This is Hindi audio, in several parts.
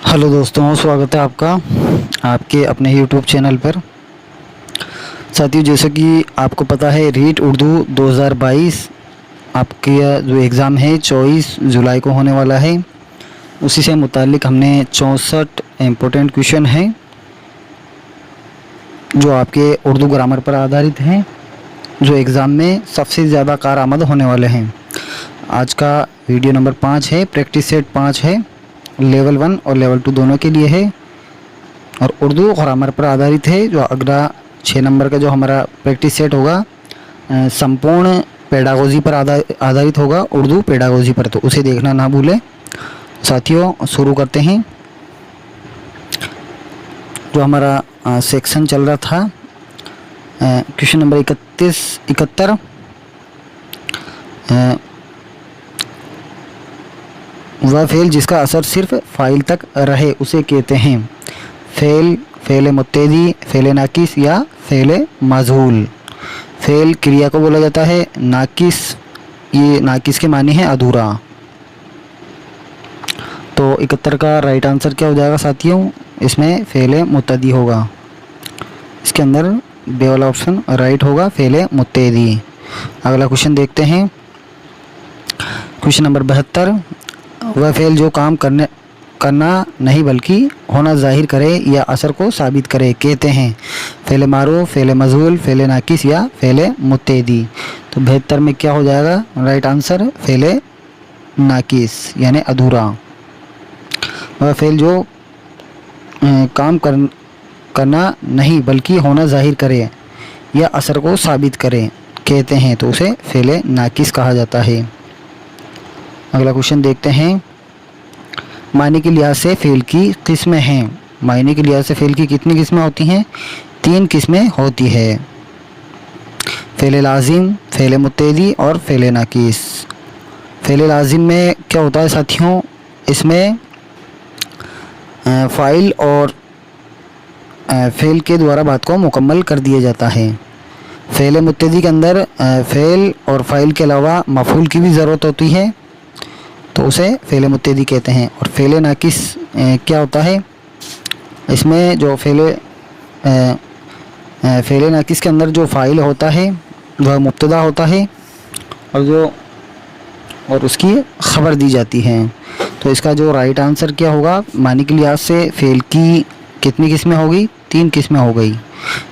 हेलो दोस्तों, स्वागत है आपका आपके अपने यूट्यूब चैनल पर। साथियों, जैसे कि आपको पता है, रीट उर्दू 2022 आपके जो एग्ज़ाम है 24 जुलाई को होने वाला है। उसी से मुतालिक हमने 64 इम्पोर्टेंट क्वेश्चन हैं जो आपके उर्दू ग्रामर पर आधारित हैं, जो एग्ज़ाम में सबसे ज़्यादा कारआमद होने वाले हैं। आज का वीडियो नंबर 5 है, प्रैक्टिस सेट 5 है, लेवल 1 और लेवल 2 दोनों के लिए है और उर्दू ग्रामर पर आधारित है। जो अगला 6 नंबर का जो हमारा प्रैक्टिस सेट होगा संपूर्ण पेडागोजी पर आधारित होगा, उर्दू पेडागोजी पर, तो उसे देखना ना भूलें। साथियों, शुरू करते हैं। जो हमारा सेक्शन चल रहा था, क्वेश्चन नंबर 71 वह फ़ेल जिसका असर सिर्फ फ़ाइल तक रहे उसे कहते हैं फ़ेल, फ़ेल मुत्तदी, फ़ेल नाकिस या फ़ेल मजहूल। फ़ेल क्रिया को बोला जाता है, नाकिस, ये नाकिस के मानी है अधूरा। तो 71 का राइट आंसर क्या हो जाएगा साथियों? इसमें फ़ेल मुत्तदी होगा। इसके अंदर बे वाला ऑप्शन राइट होगा, फ़ेल मुत्तदी। अगला क्वेश्चन देखते हैं, क्वेश्चन नंबर 72। वह फ़ेल जो काम करना नहीं बल्कि होना जाहिर करे या असर को साबित करे कहते हैं फ़ेल मारूफ, फ़ेल मजहूल, फ़ेल नाकिस या फ़ेल मुत्तदी। तो 72 में क्या हो जाएगा राइट आंसर? फ़ेल नाकिस यानी अधूरा। वह फ़ेल जो काम करना नहीं बल्कि होना जाहिर करे या असर को साबित करे कहते हैं, तो उसे फ़ेल नाकिस कहा जाता है। अगला क्वेश्चन देखते हैं, मायने के लिहाज से फ़ेल की किस्में हैं। मायने के लिहाज से फ़ेल की कितनी किस्में होती हैं? 3 किस्में होती है, फ़ेल लाजिम, फ़ेल मुत्तदी और फ़ेल नाकिस। फ़ेल लाजिम में क्या होता है साथियों? इसमें फ़ाइल और फ़ेल के द्वारा बात को मुकम्मल कर दिया जाता है। फ़ेल मुत्तदी के अंदर फ़ेल और फ़ाइल के अलावा मफ़ूल की भी ज़रूरत होती है, तो उसे फ़ेल मुत्तदी कहते हैं। और फ़ेल नाकिस क्या होता है? इसमें जो फ़ेल नाकिस के अंदर जो फ़ाइल होता है वह मुब्तदा होता है और उसकी ख़बर दी जाती है। तो इसका जो राइट आंसर क्या होगा? मानी के लिहाज से फ़ेल की कितनी किस्में होगी? 3 किस्में हो गई।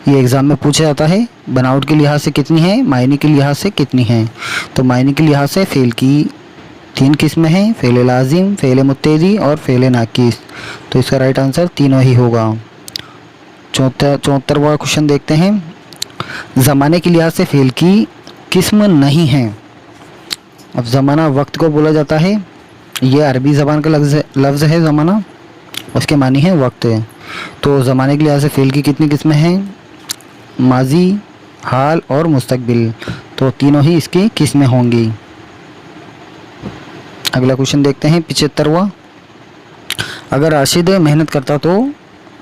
ये एग्ज़ाम में पूछा जाता है। बनावट के लिहाज से कितनी है, मायने के लिहाज से कितनी है? तो मायने के लिहाज से फ़ेल की 3 किस्में हैं, फ़ेल लाजिम, फ़ेल मुत्तदी और फ़ेल नाकिस। तो इसका राइट आंसर तीनों ही होगा। 74वां क्वेश्चन देखते हैं, ज़माने के लिहाज से फ़ेल की किस्म नहीं है। अब ज़माना वक्त को बोला जाता है, ये अरबी ज़बान का लफ्ज़ है ज़माना, उसके मानी है वक्त। तो ज़माने के लिहाज से फ़ेल की कितनी किस्में हैं? माजी, हाल और मुस्तकबिल। तो तीनों ही इसकी किस्में होंगी। अगला क्वेश्चन देखते हैं, 75वां। अगर राशिद मेहनत करता तो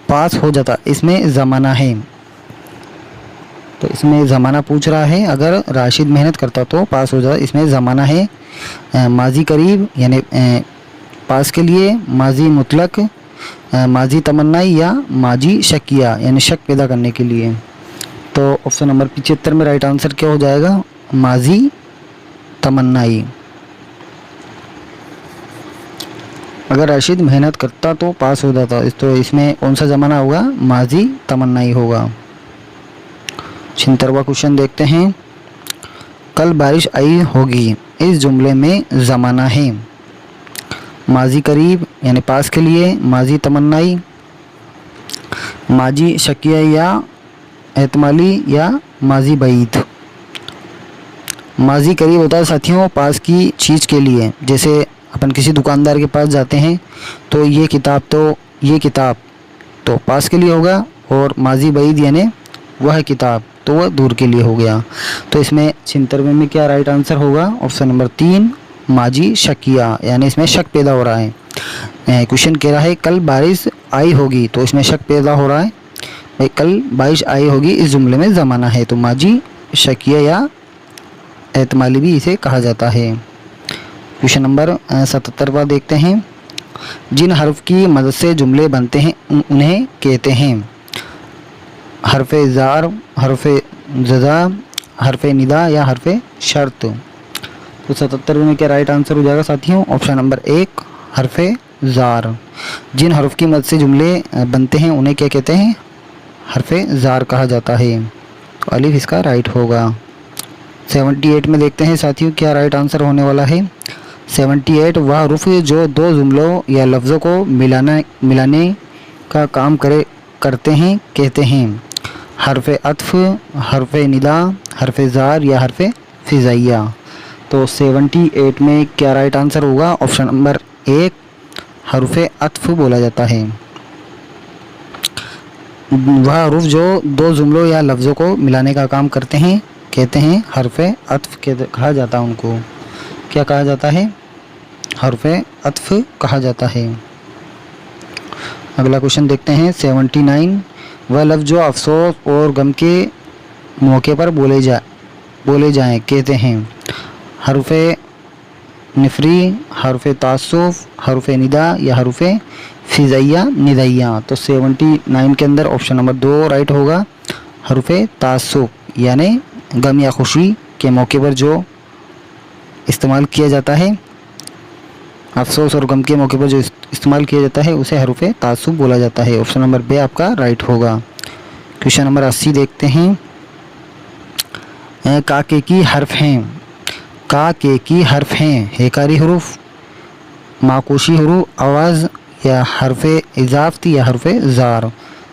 पास हो जाता, इसमें ज़माना है। तो इसमें ज़माना पूछ रहा है, अगर राशिद मेहनत करता तो पास हो जाता, इसमें ज़माना है माजी करीब यानी पास के लिए, माजी मुतलक, माजी तमन्नाई या माजी शकिया यानी शक पैदा करने के लिए। तो ऑप्शन नंबर 75 में राइट आंसर क्या हो जाएगा? माजी तमन्नाई। अगर राशिद मेहनत करता तो पास हो जाता, तो इसमें कौन सा ज़माना होगा? माजी तमन्नाई होगा। 76वां क्वेश्चन देखते हैं, कल बारिश आई होगी, इस जुमले में ज़माना है माजी करीब यानी पास के लिए, माजी तमन्नाई, माजी शकिया या एहतमाली या माजी बईद। माजी करीब होता है साथियों पास की चीज़ के लिए, जैसे अपन किसी दुकानदार के पास जाते हैं तो ये किताब तो पास के लिए होगा, और माजी बईद यानी वह किताब तो वह दूर के लिए हो गया। तो इसमें 76 में क्या राइट आंसर होगा? ऑप्शन नंबर 3 माजी शकिया, यानी इसमें शक पैदा हो रहा है। क्वेश्चन कह रहा है कल बारिश आई होगी, तो इसमें शक पैदा हो रहा है भाई कल बारिश आई होगी, इस जुमले में ज़माना है, तो माजी शकिया या एहतमाली भी इसे कहा जाता है। क्वेश्चन नंबर 77वां देखते हैं, जिन हर्फ की मदद से जुमले बनते हैं उन्हें कहते हैं हर्फ जार, हर्फ जज़ा, हर्फ निदा या हर्फ शर्त। तो 77 में क्या राइट आंसर हो जाएगा साथियों? ऑप्शन नंबर 1 हर्फ जार। जिन हर्फ की मदद से जुमले बनते हैं उन्हें क्या कहते हैं? हर्फ जार कहा जाता है। तो अलिफ इसका राइट होगा। 78 में देखते हैं साथियों क्या राइट आंसर होने वाला है। 78 वह हरूफ जो दो जुमलों या लफ्ज़ों को मिलाने का काम करते हैं कहते हैं हर्फ अत्फ, हर्फ निदा, हर्फ जार या हर्फ फिजाइया। तो 78 में क्या राइट आंसर होगा? ऑप्शन नंबर 1 हर्फ अत्फ बोला जाता है। वह हरूफ जो दो जुमलों या लफ्ज़ों को मिलाने का काम करते हैं कहते हैं हर्फ अत्फ कहा जाता है। उनको क्या कहा जाता है? हर्फ अत्फ कहा जाता है। अगला क्वेश्चन देखते हैं 79 वह लफ्ज़ जो अफसोस और गम के मौके पर बोले जाएं कहते हैं हर्फ नफरी, हर्फ तासुफ, हर्फ निदा या हर्फ फिज़ैया निदैया। तो 79 के अंदर ऑप्शन नंबर 2 राइट होगा हर्फ तासुफ यानी गम या खुशी के मौके पर जो इस्तेमाल किया जाता है, अफसोस और गम के मौके पर जो इस्तेमाल किया जाता है उसे हरूफ तासुब बोला जाता है। ऑप्शन नंबर बी आपका राइट होगा। क्वेश्चन नंबर 80 देखते हैं का के की हर्फ हैं। का के की हर्फ हैं हेकारी हरूफ, माकूशी हरूफ, आवाज़ या हर्फ इजाफती या हर्फ जार।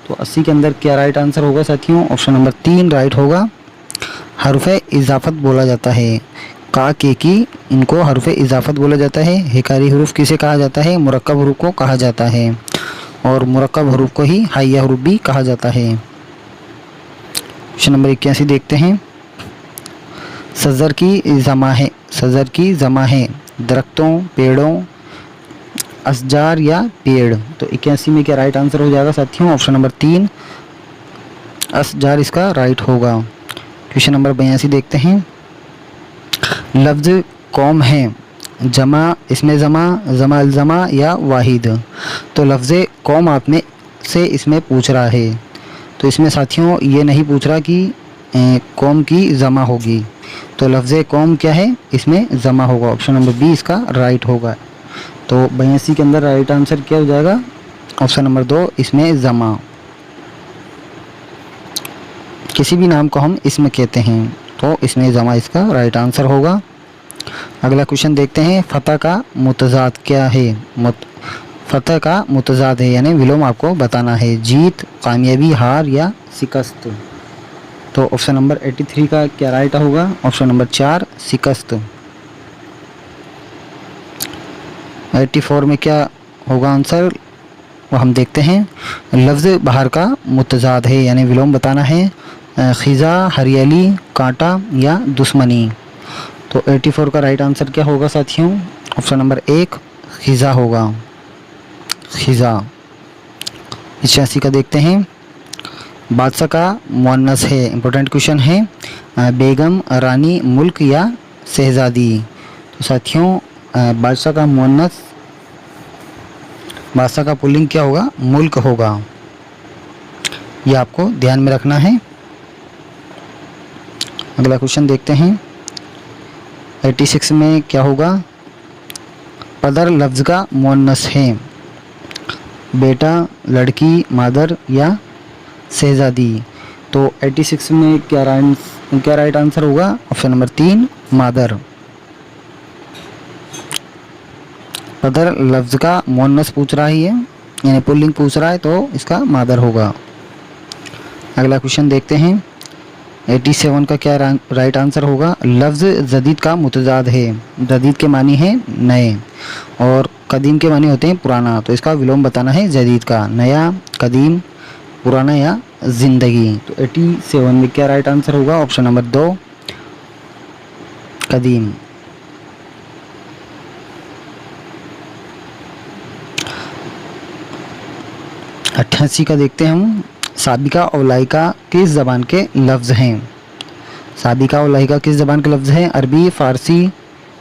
तो 80 के अंदर क्या राइट आंसर होगा साथियों? ऑप्शन नंबर 3 राइट होगा हर्फ इजाफत बोला जाता है। का के की इनको हर्फ इजाफत बोला जाता है। हिकारी हरूफ किसे कहा जाता है? मुरक्कब हरूफ को कहा जाता है और मुरक्कब हरूफ को ही हाइया हरूफ भी कहा जाता है। क्वेश्चन नंबर 81 देखते हैं सज़र की जमा है। सज़र की जमा है दरख्तों, पेड़ों, असजार या पेड़। तो 81 में क्या राइट आंसर हो जाएगा साथियों? ऑप्शन नंबर 3 असजार इसका राइट होगा। क्वेश्चन नंबर 82 देखते हैं लफ्ज़ कौम है जमा, इसमें जमा अल-जमा या वाहिद। तो लफ्ज़ कौम आपने से इसमें पूछ रहा है। तो इसमें साथियों ये नहीं पूछ रहा कि कौम की जमा होगी। तो लफ्ज़ कौम क्या है? इसमें जमा होगा। ऑप्शन नंबर बी इसका राइट होगा। तो 82 के अंदर राइट आंसर क्या हो जाएगा? ऑप्शन नंबर 2 इसमें जमा। किसी भी नाम को हम इसमें कहते हैं तो इसमें जमा इसका राइट आंसर होगा। अगला क्वेश्चन देखते हैं फतह का मुतज़ाद क्या है। फतह का मुतज़ाद है यानी विलोम आपको बताना है जीत, कामयाबी, हार या शिकस्त। तो ऑप्शन नंबर 83 का क्या राइट होगा? ऑप्शन नंबर 4 शिकस्त। 84 में क्या होगा आंसर वो हम देखते हैं लफ्ज़ बाहर का मुतज़ाद है यानी विलोम बताना है खिज़ा, हरियाली, कांटा या दुश्मनी। तो 84 का राइट आंसर क्या होगा साथियों? ऑप्शन नंबर 1 खिज़ा होगा। खिज़ा। 85 का देखते हैं बादशाह का मुअन्नस है। इंपॉर्टेंट क्वेश्चन है बेगम, रानी, मुल्क या शहज़ादी। तो साथियों बादशाह का मुअन्नस, बादशाह का पुल्लिंग क्या होगा? मुल्क होगा। ये आपको ध्यान में रखना है। अगला क्वेश्चन देखते हैं 86 में क्या होगा? पदर लफ्ज़ का मुअन्नस है बेटा, लड़की, मादर या शहज़ादी। तो 86 में क्या राइट आंसर होगा? ऑप्शन नंबर 3 मादर। पदर लफ्ज़ का मुअन्नस पूछ रहा है यानी पुल्लिंग पूछ रहा है तो इसका मादर होगा। अगला क्वेश्चन देखते हैं 87 का क्या राइट आंसर होगा? लफ्ज़ जदीद का मुतज़ाद है। जदीद के मानी है नए और कदीम के मानी होते हैं पुराना। तो इसका विलोम बताना है जदीद का, नया, कदीम, पुराना या ज़िंदगी। तो 87 में क्या राइट आंसर होगा? ऑप्शन नंबर 2 कदीम। अट्ठासी का देखते हैं हम साबिका और लाइका किस ज़बान के लफ्ज़ हैं। साबिका और लाइका किस ज़बान के लफ्ज़ हैं? अरबी, फ़ारसी,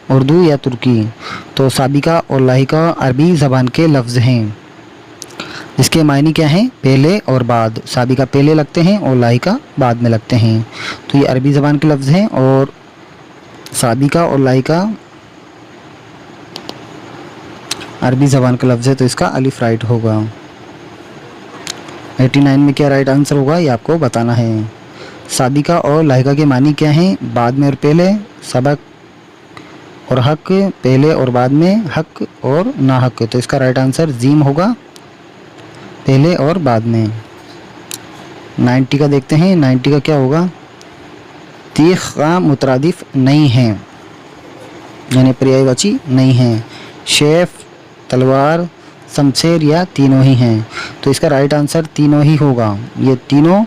उर्दू या तुर्की। तो साबिका और लाहिका अरबी ज़बान के लफ्ज़ हैं जिसके मायने क्या हैं, पहले और बाद। साबिका पहले लगते हैं और लाहिका बाद में लगते हैं। तो ये अरबी ज़बान के लफ्ज़ हैं और साबिका और लाहिका अरबी ज़बान का लफ्ज़ है, तो इसका अलिफ राइट होगा। 89 में क्या राइट आंसर होगा ये आपको बताना है। साबिका और लाहिका के मानी क्या हैं, बाद में और पहले, सबक और हक, पहले और बाद में, हक और ना हक। तो इसका राइट आंसर जीम होगा, पहले और बाद में। 90 का देखते हैं, 90 का क्या होगा, तीख का मुतरादिफ नहीं है, यानी पर्यायवाची नहीं है। शेफ, तलवार, शमशेर या तीनों ही हैं। तो इसका राइट आंसर तीनों ही होगा। ये तीनों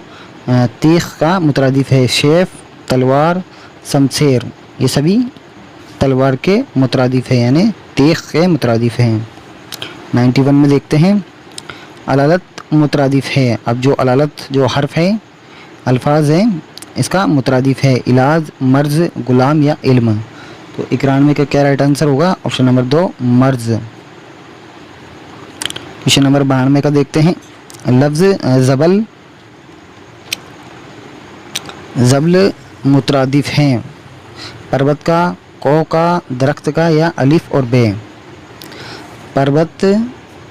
तीख का मुतरादिफ है। शेफ, तलवार, शमशेर ये सभी तलवार के मुतरादिफ है, यानी तीख के मुतरादिफ हैं। 91 में देखते हैं, अलालत मुतरादिफ है। अब जो अलालत जो हर्फ है, अल्फाज हैं, इसका मुतरादिफ है इलाज, मर्ज, गुलाम या इल्म। तो 91 का क्या राइट आंसर होगा, ऑप्शन नंबर 2 मर्ज। क्वेश्चन नंबर 92 का देखते हैं, लफ्ज़ ज़बल ज़बल मुतरादिफ हैं, पर्वत का, को का, दरख्त का या अलिफ और बे। पर्वत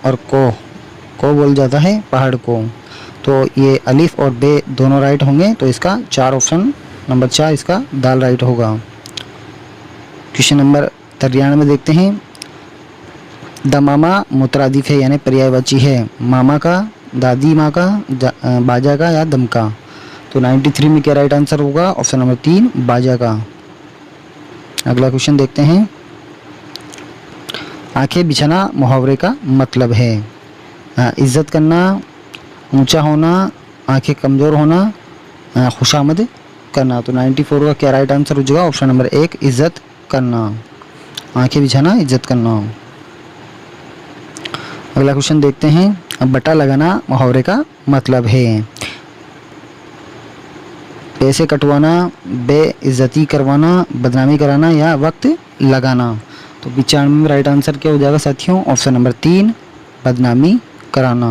और को बोल जाता है पहाड़ को, तो ये अलिफ और बे दोनों राइट होंगे। तो इसका 4 ऑप्शन नंबर 4 इसका दाल राइट होगा। क्वेश्चन नंबर 93 में देखते हैं, दमामा मुतरादिफ है, यानी पर्यायवाची है। मामा का, दादी माँ का, बाजा का या दम का। तो 93 में क्या राइट आंसर होगा, ऑप्शन नंबर 3 बाजा का। अगला क्वेश्चन देखते हैं, आंखें बिछाना मुहावरे का मतलब है। इज़्ज़त करना, ऊंचा होना, आंखें कमज़ोर होना, खुशामद करना। तो 94 का क्या राइट आंसर हो जाएगा, ऑप्शन नंबर 1 इज़्ज़त करना। आंखें बिछाना, इज़्ज़त करना। अगला क्वेश्चन देखते हैं, बटा लगाना मुहावरे का मतलब है। पैसे कटवाना, बेइज्जती करवाना, बदनामी कराना या वक्त लगाना। तो 95 में राइट आंसर क्या हो जाएगा साथियों, ऑप्शन नंबर 3 बदनामी कराना।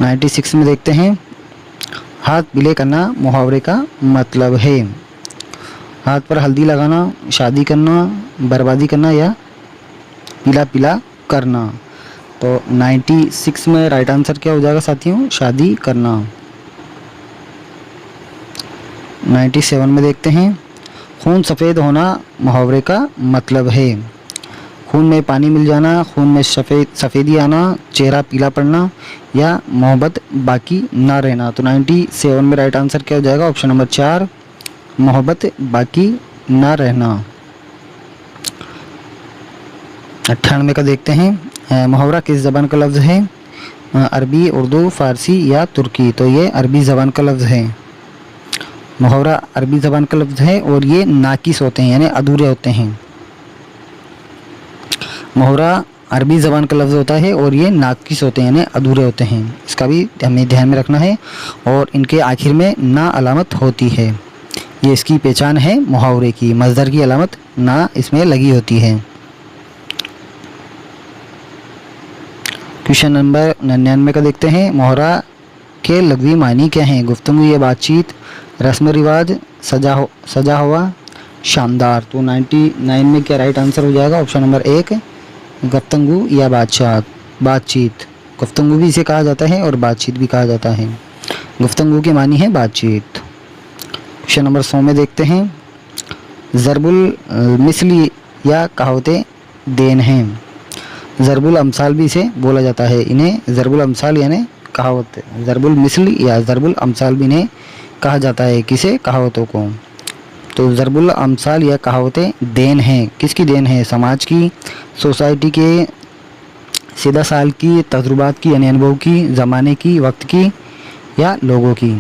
96 में देखते हैं, हाथ पीले करना मुहावरे का मतलब है। हाथ पर हल्दी लगाना, शादी करना, बर्बादी करना या पीला पीला करना। तो 96 में राइट आंसर क्या हो जाएगा साथियों, शादी करना। 97 में देखते हैं, खून सफ़ेद होना मुहावरे का मतलब है। खून में पानी मिल जाना, खून में सफ़ेदी आना, चेहरा पीला पड़ना या मोहब्बत बाकी ना रहना। तो 97 में राइट आंसर क्या हो जाएगा, ऑप्शन नंबर 4 मोहब्बत बाकी ना रहना। 98 का देखते हैं, मुहावरा किस ज़बान का लफ्ज़ है, अरबी, उर्दू, फ़ारसी या तुर्की। तो ये अरबी ज़बान का लफ्ज़ है। मुहावरा अरबी ज़बान का लफ्ज़ है और ये नाकिस होते हैं, यानी अधूरे होते हैं। मुहावरा अरबी ज़बान का लफ्ज़ होता है और ये नाकिस होते हैं, यानी अधूरे होते हैं। इसका भी हमें ध्यान में रखना है। और इनके आखिर में ना अलामत होती है, ये इसकी पहचान है मुहावरे की। मज़दर की अलामत ना इसमें लगी होती है। क्वेश्चन नंबर 99 का देखते हैं, मुहावरा के लग़वी मानी क्या हैं, गुफ्तगू या बातचीत, रस्म रिवाज, सजा हुआ, शानदार। तो 99 में क्या राइट आंसर हो जाएगा, ऑप्शन नंबर 1 गुफ्तगू या बातचीत। गुफ्तगू भी इसे कहा जाता है और बातचीत भी कहा जाता है। गुफ्तगू के मानी है बातचीत। क्वेश्चन नंबर 100 में देखते हैं, ज़रबुल मिसली या कहावतें देन हैं। ज़रबुल अमसाल भी इसे बोला जाता है। इन्हें ज़रबुल अमसाल यानी कहावत, ज़रबुल मिसल या ज़रबुल अमसाल भी इन्हें कहा जाता है, किसे, कहावतों को। तो ज़रबुल अमसाल या कहावतें देन हैं, किसकी देन है, समाज की, सोसाइटी के, सीधा साल की, तजुर्बात की यानी अनुभव की, ज़माने की, वक्त की या लोगों की।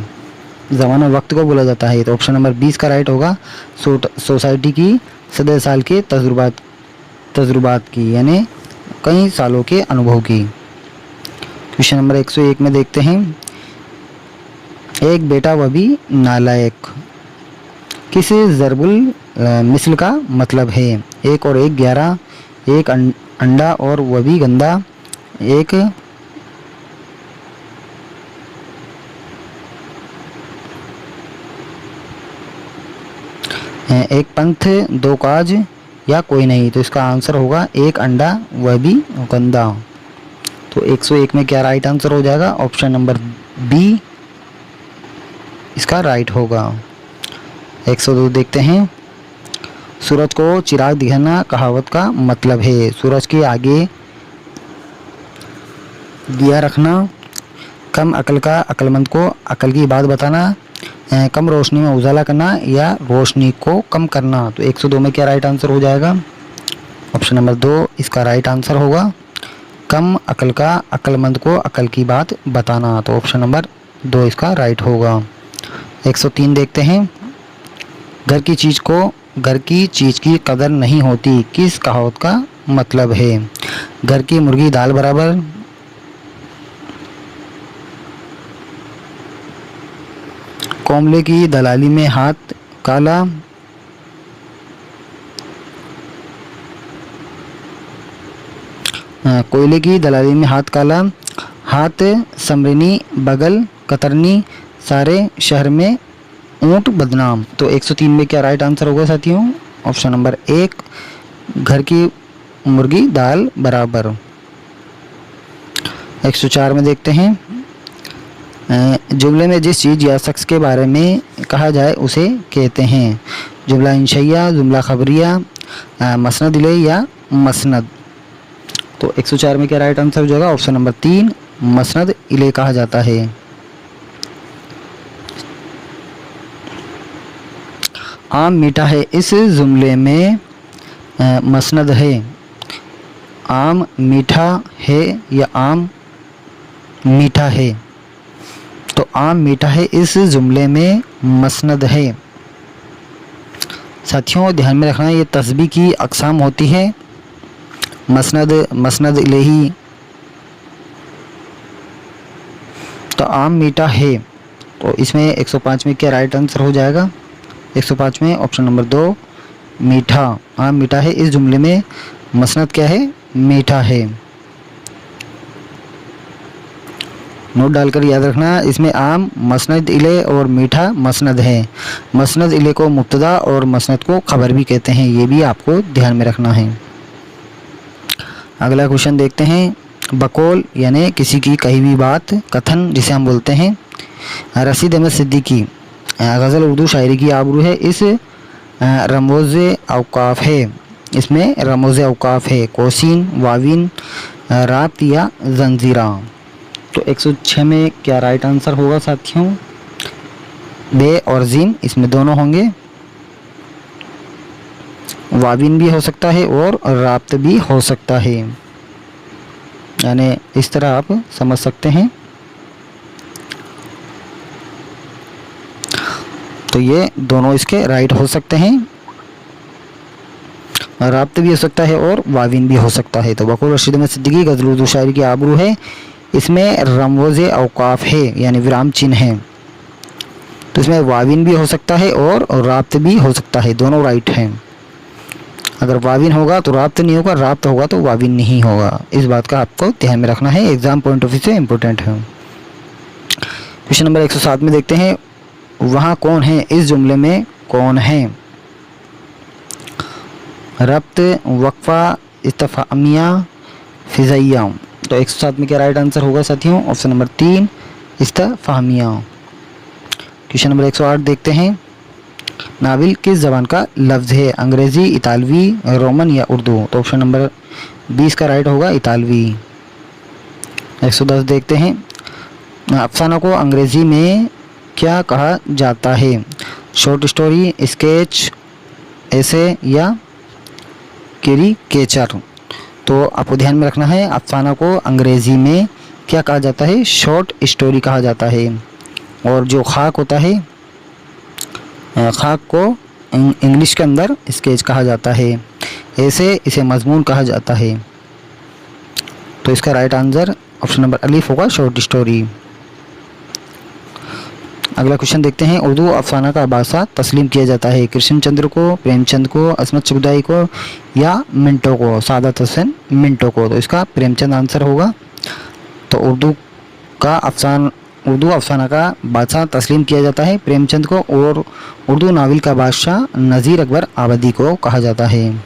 ज़माना वक्त को बोला जाता है। तो ऑप्शन नंबर 20 का राइट होगा, सोसाइटी की, सदा साल के तजुर्बात की यानी कई सालों के अनुभव की। क्वेश्चन नंबर 101 में देखते हैं, एक बेटा वह भी नालायक, किस ज़रबुल मिसल का मतलब है? 1 और 1 11, एक अंडा और वह भी गंदा, एक पंथ, 2 काज या कोई नहीं। तो इसका आंसर होगा 1 अंडा वह भी गंदा। तो 101 में क्या राइट आंसर हो जाएगा? ऑप्शन नंबर बी इसका राइट होगा। 102 देखते हैं। सूरज को चिराग दिखाना कहावत का मतलब है। सूरज के आगे दिया रखना, कम अकल का अक्लमंद को अकल की बात बताना, कम रोशनी में उजाला करना या रोशनी को कम करना। तो 102 में क्या राइट आंसर हो जाएगा? ऑप्शन नंबर 2 इसका राइट आंसर होगा। कम अकल का अक्लमंद को अकल की बात बताना। तो ऑप्शन नंबर 2 इसका राइट होगा। 103 देखते हैं। घर की चीज़ की कदर नहीं होती, किस कहावत का मतलब है? घर की मुर्गी दाल बराबर, कोमले की दलाली में हाथ काला, कोयले की दलाली में हाथ काला, हाथ समरनी बगल कतरनी, सारे शहर में ऊंट बदनाम। तो 103 में क्या राइट आंसर होगा साथियों? ऑप्शन नंबर 1 घर की मुर्गी दाल बराबर। 104 में देखते हैं। जुमले में जिस चीज़ या शख्स के बारे में कहा जाए उसे कहते हैं। जुमला इंशैया, जुमला खबरिया, मसनद इले या मसनद। तो 104 में क्या राइट आंसर हो जाएगा? ऑप्शन नंबर 3 मसनद इले कहा जाता है। आम मीठा है, इस जुमले में मसनद है। आम मीठा है या आम मीठा है? तो आम मीठा है इस जुमले में मसनद है। साथियों ध्यान में रखना, ये तस्बीह की अक़साम होती है। मसनद, मसनद इलैही। तो आम मीठा है, तो इसमें 105 में क्या राइट आंसर हो जाएगा? 105 में ऑप्शन नंबर 2 मीठा। आम मीठा है इस जुमले में मसनद क्या है? मीठा है। नोट डालकर याद रखना, इसमें आम मसनद इले और मीठा मसनद है। मसनद इले को मुब्तदा और मसनद को खबर भी कहते हैं, ये भी आपको ध्यान में रखना है। अगला क्वेश्चन देखते हैं। बकौल यानी किसी की कही हुई बात, कथन जिसे हम बोलते हैं। रशीद अहमद सिद्दीकी गज़ल उर्दू शायरी की आबरू है। इस रमोज़े औकाफ है, इसमें रमोज़े औकाफ है। कोसीन, वाविन, राब्त या जंजीरा। तो 106 में क्या राइट आंसर होगा साथियों? बे और जीन, इसमें दोनों होंगे। वाविन भी हो सकता है और राब्त भी हो सकता है, यानी इस तरह आप समझ सकते हैं। तो ये दोनों इसके राइट हो सकते हैं। राब्त भी हो सकता है और वाविन भी हो सकता है। तो बकौल रशीद अहमद सिद्दीकी गज़ल उर्दू शायरी की आबरू है, इसमें रमोज़े औकाफ है यानी विराम चिन्ह है। तो इसमें वाविन भी हो सकता है और राब्त भी हो सकता है, दोनों राइट हैं। अगर वाविन होगा तो राब्त नहीं होगा, राब्त होगा तो वाविन नहीं होगा। इस बात का आपको ध्यान में रखना है, एग्जाम पॉइंट ऑफ व्यू से इम्पोर्टेंट है। क्वेश्चन नंबर 107 में देखते हैं। वहाँ कौन है, इस जुमले में कौन है? रब्त, वक्फा, इस्तिफ़हामिया, फ़िज़ाइया। तो 107 में क्या राइट आंसर होगा साथियों? Option number 3 इस्तिफ़हामिया। क्वेश्चन नंबर 108 देखते हैं। नाविल किस ज़बान का लफ्ज़ है? अंग्रेज़ी, इतालवी, रोमन या उर्दू। तो ऑप्शन नंबर 20 का राइट होगा इतालवी। 110 देखते हैं। अफसाना को अंग्रेज़ी में क्या कहा जाता है? शॉर्ट स्टोरी, स्केच, ऐसे या कैरिकेचर। तो आपको ध्यान में रखना है, अफसाना को अंग्रेज़ी में क्या कहा जाता है? शॉर्ट स्टोरी कहा जाता है। और जो खाक होता है, खाक को इंग्लिश के अंदर स्केच कहा जाता है। ऐसे इसे मजमून कहा जाता है। तो इसका right answer option number Alif होगा, शॉर्ट स्टोरी। अगला क्वेश्चन देखते हैं, उर्दू अफसाना का बादशाह तस्लीम किया जाता है कृष्णचंद्र को, प्रेमचंद को, अस्मत चुगताई को या मिंटो को, सादत हसन मिंटो को। तो इसका प्रेमचंद आंसर होगा। तो उर्दू अफसाना का बादशाह तस्लीम किया जाता है प्रेमचंद को, और उर्दू नावल का बादशाह नज़ीर अकबर आबादी को कहा जाता है।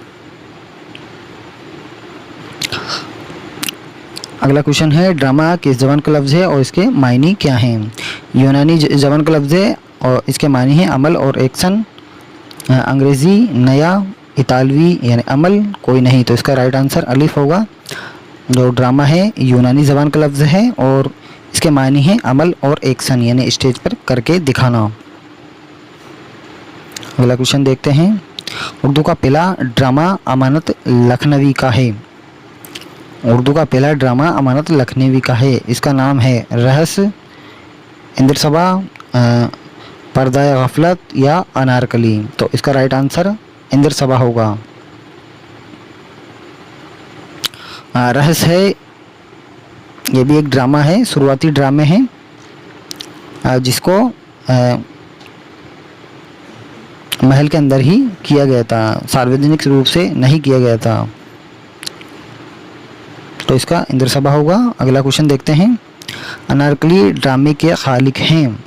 अगला क्वेश्चन है, ड्रामा किस ज़बान का लफ्ज़ है और इसके मायने क्या हैं? यूनानी ज़बान का लफ्ज़ है और इसके मायने हैं अमल और एक्शन। अंग्रेज़ी, नया, इतालवी यानी अमल, कोई नहीं। तो इसका राइट आंसर अलिफ होगा। जो ड्रामा है यूनानी ज़बान का लफ्ज़ है और इसके मायने हैं अमल और एक्शन यानी स्टेज पर करके दिखाना। अगला क्वेश्चन देखते हैं, उर्दू का पहला ड्रामा अमानत लखनवी का है। उर्दू का पहला ड्रामा अमानत लखनवी का है। इसका नाम है रहस्य, इंद्रसभा, पर्दा गफलत या अनारकली। तो इसका राइट आंसर इंद्रसभा होगा। रहस्य है, ये भी एक ड्रामा है, शुरुआती ड्रामे हैं जिसको महल के अंदर ही किया गया था, सार्वजनिक रूप से नहीं किया गया था। तो इसका इंद्रसभा होगा। अगला क्वेश्चन देखते हैं, अनारकली ड्रामे के खालिक हैं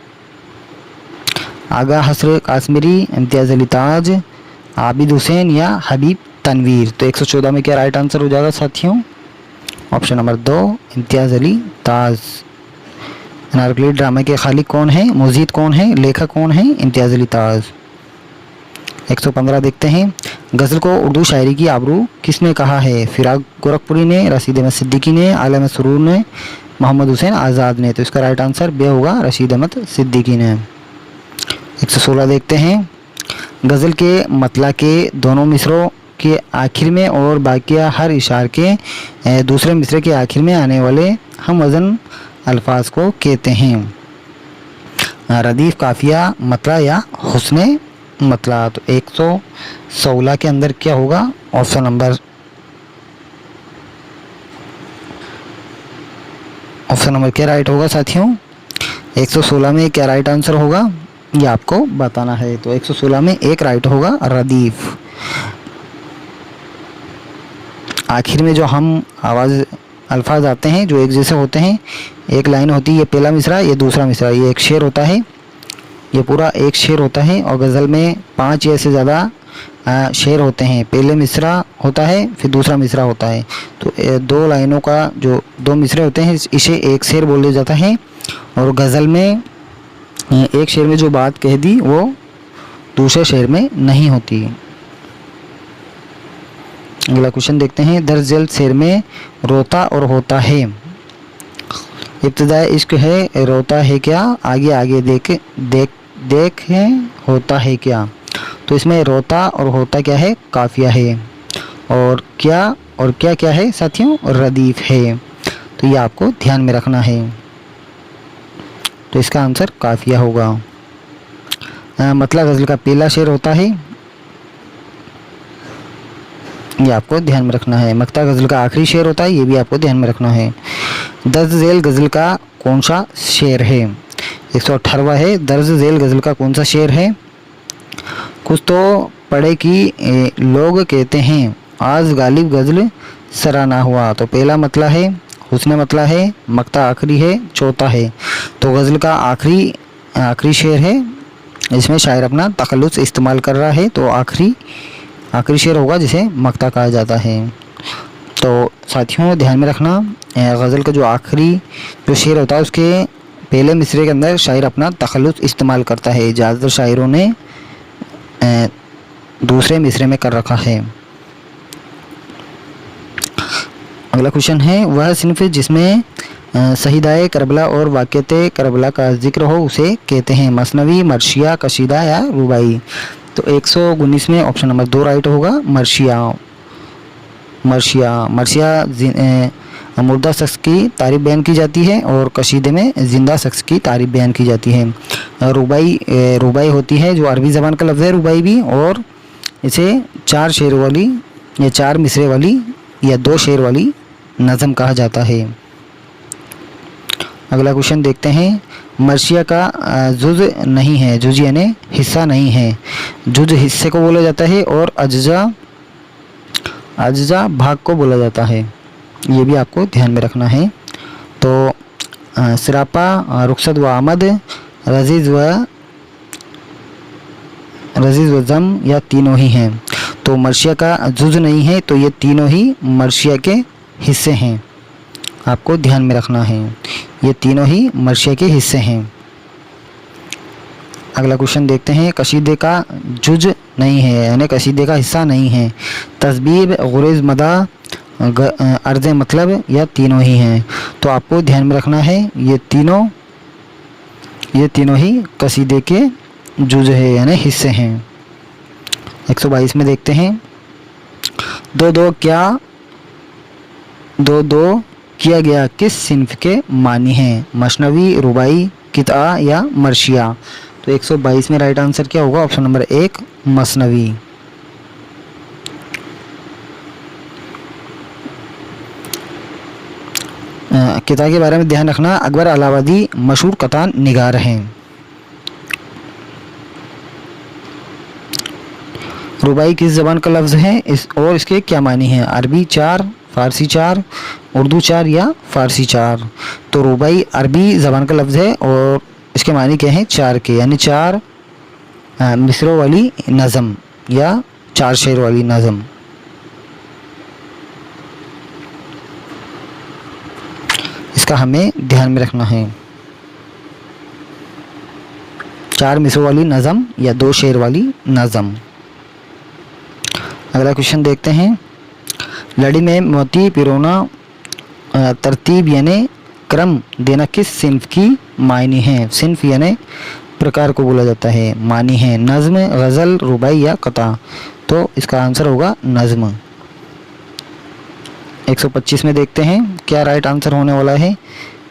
आगा हसर काश्मीरी, इम्तियाज़ अली ताज, आबिद हुसैन या हबीब तनवीर। तो 114 में क्या राइट आंसर हो जाएगा साथियों? ऑप्शन नंबर 2 इम्तियाज़ अली ताज। अनारकली ड्रामे के खालिक कौन है, मुजीद कौन है, लेखक कौन है? इम्तियाज़ अली ताज। 115 देखते हैं, गज़ल को उर्दू शायरी की आबरू किसने कहा है? फिराक गोरखपुरी ने, रशीद अहमद सिद्दीकी ने, आलम सरूर ने, मोहम्मद हुसैन आज़ाद ने। तो इसका राइट आंसर बे होगा, रशीद अहमद सिद्दीकी ने। 116 देखते हैं, गज़ल के मतला के दोनों मिसरों के आखिर में और बाकिया हर इशार के दूसरे मिसरे के आखिर में आने वाले हम वज़न अल्फाज को कहते हैं? रदीफ़, काफिया, मतला या हुस्ने मतला। तो 116 के अंदर क्या होगा? ऑप्शन नंबर क्या राइट होगा साथियों? 116 में क्या राइट आंसर होगा ये आपको बताना है। तो 116 में एक राइट होगा रदीफ़। आखिर में जो हम आवाज़ अल्फाज आते हैं जो एक जैसे होते हैं, एक लाइन होती है, ये पहला मिसरा, ये दूसरा मिसरा, ये एक शेर होता है, ये पूरा एक शेर होता है। और गज़ल में 5 या से ज़्यादा शेर होते हैं। पहले मिसरा होता है, फिर दूसरा मिसरा होता है। तो 2 लाइनों का जो 2 मिसरे होते हैं इसे एक शेर बोला जाता है। और गज़ल में एक शेर में जो बात कह दी वो दूसरे शेर में नहीं होती। अगला क्वेश्चन देखते हैं, दर्ज जल्द शेर में रोता और होता है। इब्तिदाई इश्क है, रोता है क्या, आगे आगे देख है, होता है क्या। तो इसमें रोता और होता क्या है? काफिया है। और क्या क्या है साथियों? रदीफ है। तो ये आपको ध्यान में रखना है। तो इसका आंसर काफिया होगा। मतलब गज़ल का पहला शेर होता है, ये आपको ध्यान में रखना है। मक्ता गज़ल का आखिरी शेर होता है, ये भी आपको ध्यान में रखना है। दर्ज झेल गज़ल का कौन सा शेर है? 118 है, दर्ज झेल गज़ल का कौन सा शेर है? कुछ तो पढ़े कि लोग कहते हैं आज गालिब गज़ल सराहना हुआ। तो पहला मतला है, हुस्ने मतला है, मक्ता आखिरी है, चौथा है। तो गज़ल का आखिरी शेर है, इसमें शायर अपना तखल्लुस इस्तेमाल कर रहा है। तो आखिरी शेर होगा जिसे मक्ता कहा जाता है। तो साथियों ध्यान में रखना, गज़ल का जो आखिरी जो शेर होता है उसके पहले मिसरे के अंदर शायर अपना तखल्लुस इस्तेमाल करता है। ज़्यादातर शायरों ने दूसरे मिसरे में कर रखा है। अगला क्वेश्चन है, वह सिन्फ जिसमें शहीदाए करबला और वाक़ियाते करबला का जिक्र हो उसे कहते हैं? मसनवी, मर्शिया, कशीदा या रुबाई। तो 119 में ऑप्शन नंबर 2 राइट होगा, मर्शिया मुर्दा शख्स की तारीफ बयान की जाती है और कशीदे में ज़िंदा शख्स की तारीफ बयान की जाती है। रुबाई होती है जो अरबी ज़बान का लफ्ज़ है रुबाई भी, और इसे 4 शेर वाली या 4 मिसरे वाली या 2 शेर वाली नज़म कहा जाता है। अगला क्वेश्चन देखते हैं, मर्शिया का जुज नहीं है, जुज यानी हिस्सा नहीं है, जुज हिस्से को बोला जाता है और अज्जा अज्जा भाग को बोला जाता है, ये भी आपको ध्यान में रखना है। तो सिरापा, रुखसत व आमद, रजीज़ व जम या तीनों ही हैं। तो मर्शिया का जुज नहीं है, तो ये तीनों ही मर्शिया के हिस्से हैं, आपको ध्यान में रखना है, ये तीनों ही मर्शिया के हिस्से हैं। अगला क्वेश्चन देखते हैं। कसीदे का जुज नहीं है यानी कसीदे का हिस्सा नहीं है, तस्बीब, गुरेज, मदा, अर्ज़ मतलब या तीनों ही हैं। तो आपको ध्यान में रखना है ये तीनों ही कसीदे के जुज है यानी हिस्से हैं। 122 में देखते हैं। दो दो किया गया किस सिन्फ के मानी हैं, मशनवी, रुबाई, किता या मर्शिया। तो 122 में राइट आंसर क्या होगा? Option number 1 मसनवी। किता के बारे में ध्यान रखना, अकबर अलाहाबादी मशहूर कतान निगार हैं। रुबाई किस ज़बान का लफ्ज़ है और इसके क्या मानी हैं? अरबी 4, फ़ारसी 4, उर्दू 4 या फ़ारसी 4। तो रुबाई अरबी ज़बान का लफ्ज़ है और इसके मानी क्या हैं? 4 के, यानी 4 मिसरों वाली नज़म या 4 शेर वाली नज़म। इसका हमें ध्यान में रखना है, 4 मिसरों वाली नज़म या 2 शेर वाली नज़म। अगला क्वेश्चन देखते हैं। लड़ी में मोती पिरोना तरतीब यानी क्रम देना किस सिन्फ की मायने हैं? सिन्फ यानी प्रकार को बोला जाता है, मानी है नज़्म, गज़ल, रुबाई या कता। तो इसका आंसर होगा नज़्म। 125 में देखते हैं क्या राइट आंसर होने वाला है।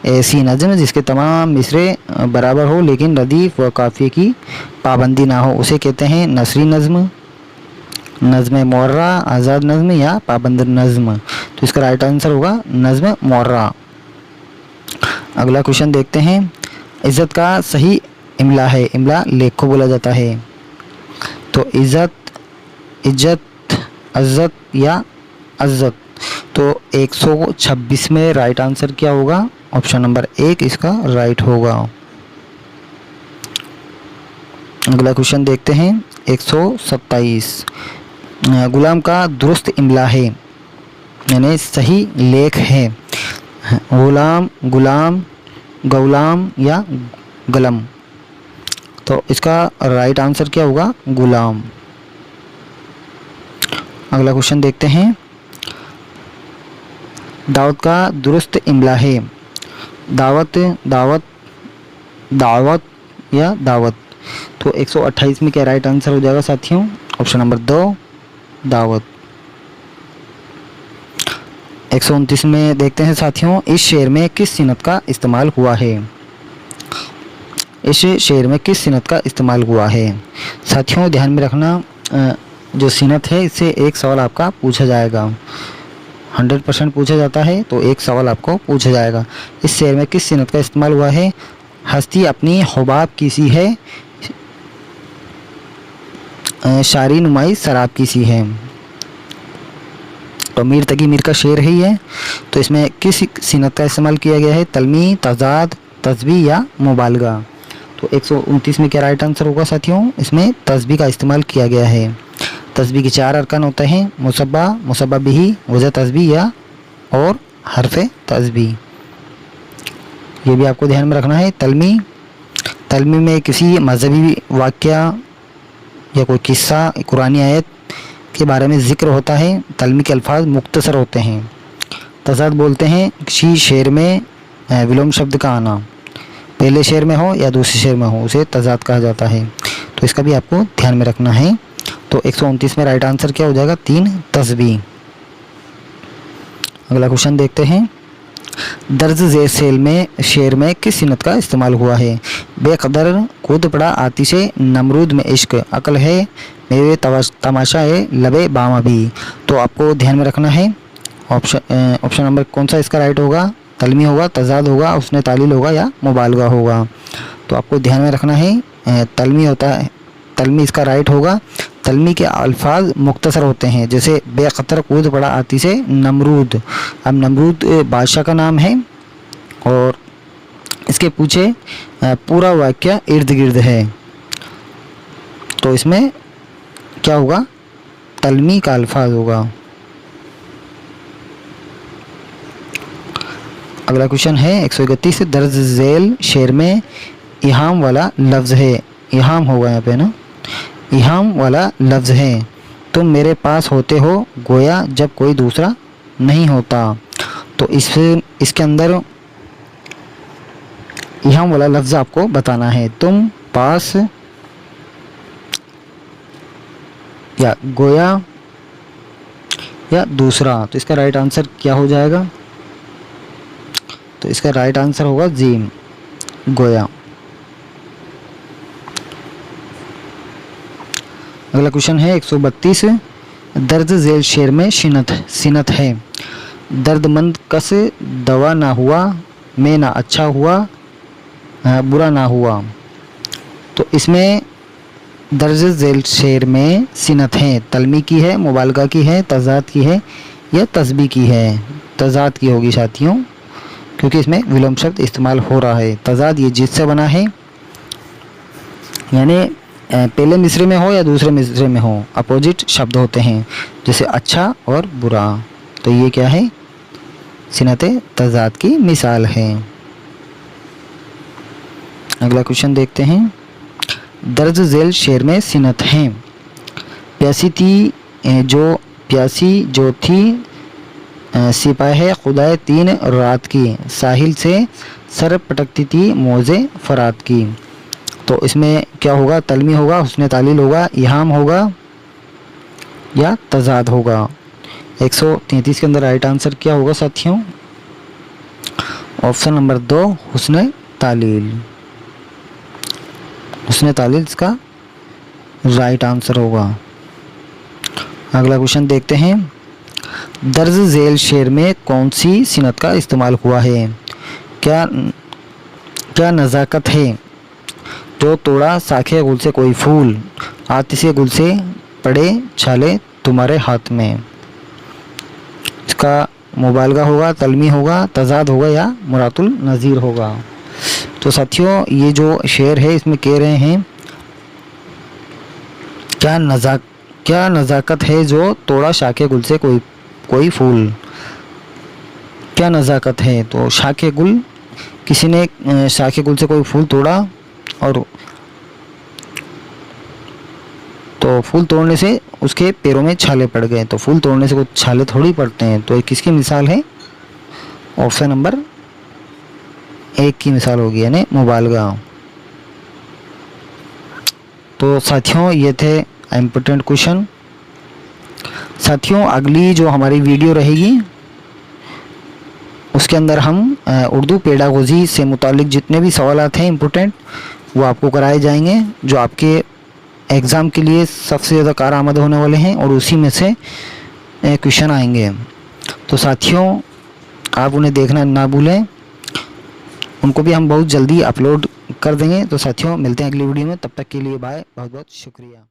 ऐसी नज़्म जिसके तमाम मिसरे बराबर हो लेकिन रदीफ व काफ़िए की पाबंदी ना हो उसे कहते हैं नसरी नज़्म, नज़्म मुअर्रा, आज़ाद नज़्म या पाबंद नज़्म। तो इसका राइट आंसर होगा नज़्म मुअर्रा। अगला क्वेश्चन देखते हैं। इज़्ज़त का सही इमला है, इमला लेख को बोला जाता है। तो इज़्ज़त, अज़्ज़त या अज़्ज़त। तो 126 में राइट आंसर क्या होगा? ऑप्शन नंबर 1 इसका राइट होगा। अगला क्वेश्चन देखते हैं। 127 गुलाम का दुरुस्त इमला है यानी सही लेख है, गुलाम, गुलाम, गौलाम या गलम। तो इसका राइट आंसर क्या होगा? गुलाम। अगला क्वेश्चन देखते हैं। दावत का दुरुस्त इमला है, दावत, दावत, दावत या दावत। तो 128 में क्या राइट आंसर हो जाएगा साथियों? ऑप्शन नंबर 2 दावत। 129 में देखते हैं साथियों। इस शेर में किस सिनत का इस्तेमाल हुआ है? इस शेर में किस सिनत का इस्तेमाल हुआ है? साथियों ध्यान में रखना, जो सिनत है इससे एक सवाल आपका पूछा जाएगा, 100% पूछा जाता है, तो एक सवाल आपको पूछा जाएगा। इस शेर में किस सिनत का इस्तेमाल हुआ है? हस्ती अपनी हुबाब की सी है, शारी नुमाई शराब की सी है। तो मीर तकी मीर का शेर है ये। तो इसमें किस सिनत का इस्तेमाल किया गया है? तलमी, तजाद, तस्बीह या मुबालगा। तो 129 में क्या राइट आंसर होगा साथियों? इसमें तस्बीह का इस्तेमाल किया गया है। तस्बीह के 4 अरकान होते हैं, मुसब्बा, मुसब्बा बिही, वज़ह तस्बीह या और हरफ़े तस्बीह। ये भी आपको ध्यान में रखना है। तलमी में किसी मजहबी वाक़या या कोई किस्सा, कुरानी आयत के बारे में ज़िक्र होता है। तलमी के अल्फाज मुख्तसर होते हैं। तजाद बोलते हैं किसी शेर में विलोम शब्द का आना, पहले शेर में हो या दूसरे शेर में हो उसे तजाद कहा जाता है। तो इसका भी आपको ध्यान में रखना है। तो 129 में राइट आंसर क्या हो जाएगा? 3 तस्बीह। अगला क्वेश्चन देखते हैं। दर्ज ज़ेर शेर में किस सिनत का इस्तेमाल हुआ है? बेकदर, कूद पड़ा आतिशे, नमरूद में इश्क, अकल है, मेरे तमाशा है, लबे बामा भी। तो आपको ध्यान में रखना है। ऑप्शन नंबर कौन सा इसका राइट होगा? तलमी होगा, तज़ाद होगा, हुस्न तालील होगा या मुबालगा होगा। तो आपको ध्यान में रखना है तलमी होता है, तलमी इसका राइट होगा। तलमी के अल्फाज मुख्तसर होते हैं, जैसे बेखतर कूद पड़ा आती से नमरूद। अब नमरूद बादशाह का नाम है और इसके पीछे पूरा वाक्य इर्द गिर्द है, तो इसमें क्या होगा, तलमी का अल्फाज होगा। अगला क्वेश्चन है 131, दर्ज झेल शेर में इहाम वाला लफ्ज़ है। इहाम होगा यहाँ पे ना, इहाम वाला लफ्ज़ है। तुम मेरे पास होते हो गोया जब कोई दूसरा नहीं होता। तो इसके अंदर इहाम वाला लफ्ज़ आपको बताना है, तुम पास या गोया या दूसरा। तो इसका राइट आंसर क्या हो जाएगा, तो इसका राइट आंसर होगा जीम, गोया। अगला क्वेश्चन है 132, दर्ज झेल शेर में सिनत है। दर्दमंद कस दवा ना हुआ, में ना अच्छा हुआ, बुरा ना हुआ। तो इसमें दर्ज झेल शेर में सिनत है, तलमी की है, मुबालगा की है, तज़ाद की है या तस्बी की है। तज़ाद की होगी साथियों, क्योंकि इसमें विलोम शब्द इस्तेमाल हो रहा है। तज़ाद ये जिससे बना है, यानी पहले मिसरे में हो या दूसरे मिसरे में हो, अपोजिट शब्द होते हैं, जैसे अच्छा और बुरा। तो ये क्या है, सिनत तज़ाद की मिसाल है। अगला क्वेश्चन देखते हैं, दर्ज झेल शेर में सिनत हैं। प्यासी जो थी सिपाही खुदाए तीन रात की, साहिल से सर पटकती थी मौजे फरात की। तो इसमें क्या होगा, तलमी होगा, हुस्न तालील होगा, इहाम होगा या तज़ाद होगा। 133 के अंदर राइट आंसर क्या होगा साथियों, ऑप्शन नंबर 2 हुस्न तालील। हुस्न तालील इसका राइट आंसर होगा। अगला क्वेश्चन देखते हैं, दर्ज झेल शेर में कौन सी सिनत का इस्तेमाल हुआ है। क्या नज़ाकत है जो तोड़ा साखे गुल से कोई फूल, आतिशे गुल से पड़े छाले तुम्हारे हाथ में। इसका मुबालगा होगा, तलमी होगा, तज़ाद होगा या मुरातुल नज़ीर होगा। तो साथियों ये जो शेर है इसमें कह रहे हैं, क्या नज़ाकत है जो तोड़ा शाखे गुल से कोई फूल। क्या नज़ाकत है, तो शाखे गुल, किसी ने शाखे गुल से कोई फूल तोड़ा और तो फूल तोड़ने से उसके पैरों में छाले पड़ गए। तो फूल तोड़ने से कुछ छाले थोड़ी पड़ते हैं। तो ये किसकी मिसाल है, ऑप्शन नंबर 1 की मिसाल होगी, यानी मुबालगा। तो साथियों ये थे इम्पोर्टेंट क्वेश्चन। साथियों अगली जो हमारी वीडियो रहेगी उसके अंदर हम उर्दू पेडागोजी से मुतालिक जितने भी सवालात हैं इम्पोर्टेंट, वो आपको कराए जाएंगे, जो आपके एग्ज़ाम के लिए सबसे ज़्यादा कारआमद होने वाले हैं और उसी में से क्वेश्चन आएंगे। तो साथियों आप उन्हें देखना ना भूलें, उनको भी हम बहुत जल्दी अपलोड कर देंगे। तो साथियों मिलते हैं अगली वीडियो में, तब तक के लिए बाय, बहुत बहुत शुक्रिया।